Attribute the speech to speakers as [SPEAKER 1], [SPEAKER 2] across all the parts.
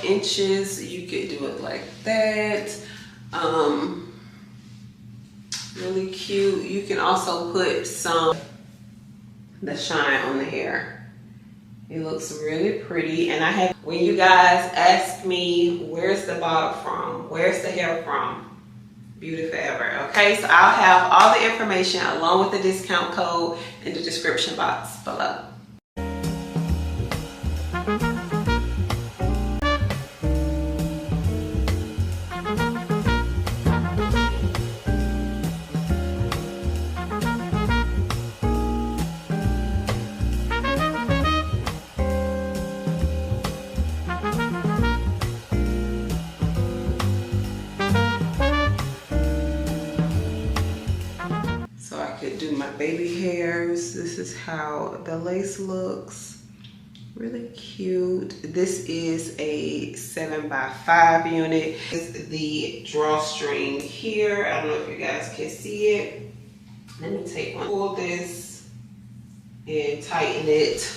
[SPEAKER 1] 12 inches. You could do it like that. Really cute. You can also put some the shine on the hair. It looks really pretty. And I have, when you guys ask me where's the bob from, where's the hair from, Beauty Forever. Okay, so I'll have all the information along with the discount code in the description box below. So I could do my baby hairs. This is how the lace looks. Really cute. This is a 7x5 unit. This is the drawstring here. I don't know if you guys can see it. Let me take one. Pull this and tighten it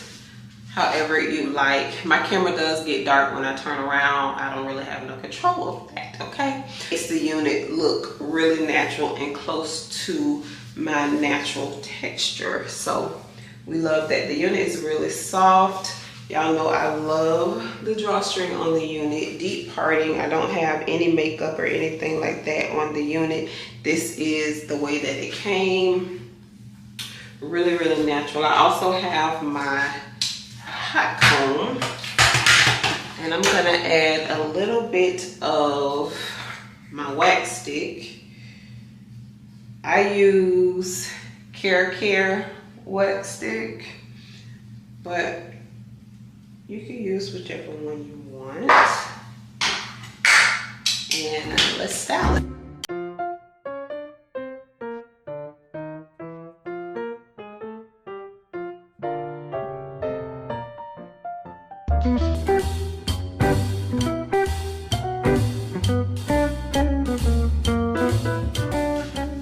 [SPEAKER 1] however you like. My camera does get dark when I turn around. I don't really have no control of that, okay? Makes the unit look really natural and close to my natural texture. So we love that. The unit is really soft. Y'all know I love the drawstring on the unit. Deep parting. I don't have any makeup or anything like that on the unit. This is the way that it came. Really, really natural. I also have my hot comb, and I'm gonna add a little bit of my wax stick. I use Care wax stick, but you can use whichever one you want. And let's style it.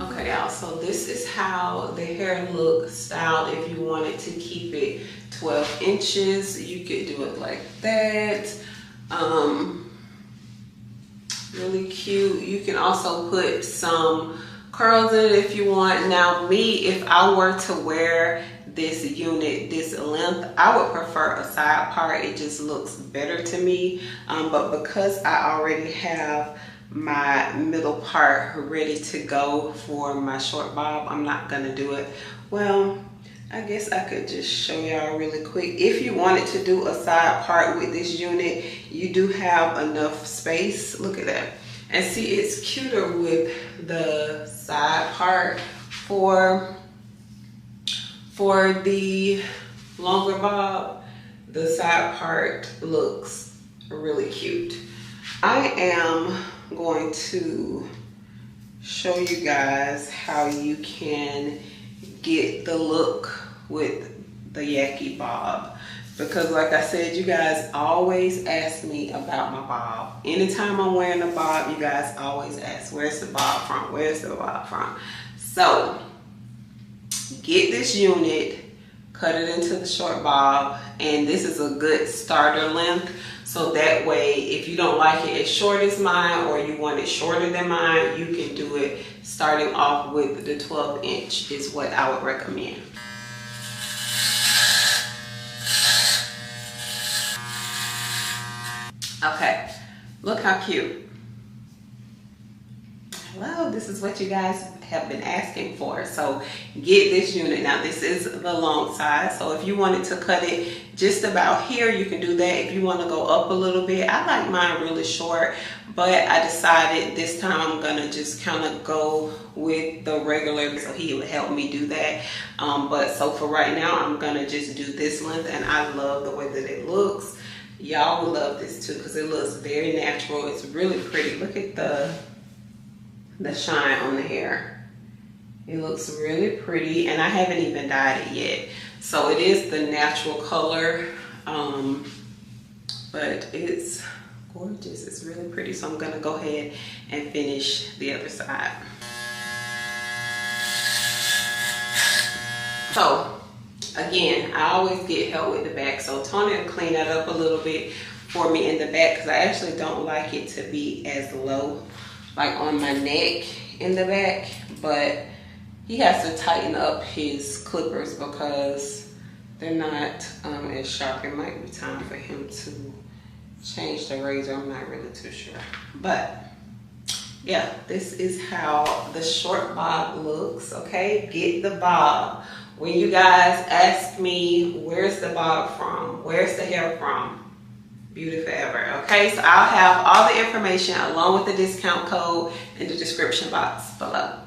[SPEAKER 1] Okay, y'all, so this is how the hair looks styled. If you wanted to keep it 12 inches, you could do it like that. Really cute. You can also put some curls in it if you want. Now me, if I were to wear this unit this length, I would prefer a side part. It just looks better to me. But because I already have my middle part ready to go for my short bob, I'm not gonna do it. Well, I guess I could just show y'all really quick. If you wanted to do a side part with this unit, you do have enough space. Look at that. And see, it's cuter with the side part. For the longer bob, the side part looks really cute. I am going to show you guys how you can get the look with the Yaki bob, because like I said, you guys always ask me about my bob. Anytime I'm wearing a bob, you guys always ask, where's the bob from? Where's the bob from? So get this unit, cut it into the short bob, and this is a good starter length. So that way, if you don't like it as short as mine, or you want it shorter than mine, you can do it starting off with the 12 inch is what I would recommend. Okay, look how cute. Hello, this is what you guys have been asking for. So get this unit. Now this is the long side, so if you wanted to cut it just about here, you can do that. If you want to go up a little bit, I like mine really short, but I decided this time I'm gonna just kind of go with the regular, so he would help me do that. But so for right now, I'm gonna just do this length, and I love the way that it looks. Y'all will love this too, because it looks very natural. It's really pretty. Look at the shine on the hair. It looks really pretty, and I haven't even dyed it yet. So it is the natural color, but it's gorgeous. It's really pretty. So I'm gonna go ahead and finish the other side. So again, I always get help with the back, so Tony will clean that up a little bit for me in the back, because I actually don't like it to be as low, like on my neck in the back. But he has to tighten up his clippers because they're not as sharp. It might be time for him to change the razor. I'm not really too sure. But yeah, this is how the short bob looks, okay? Get the bob. When you guys ask me, where's the bob from? Where's the hair from? Beauty Forever, okay? So I'll have all the information along with the discount code in the description box below.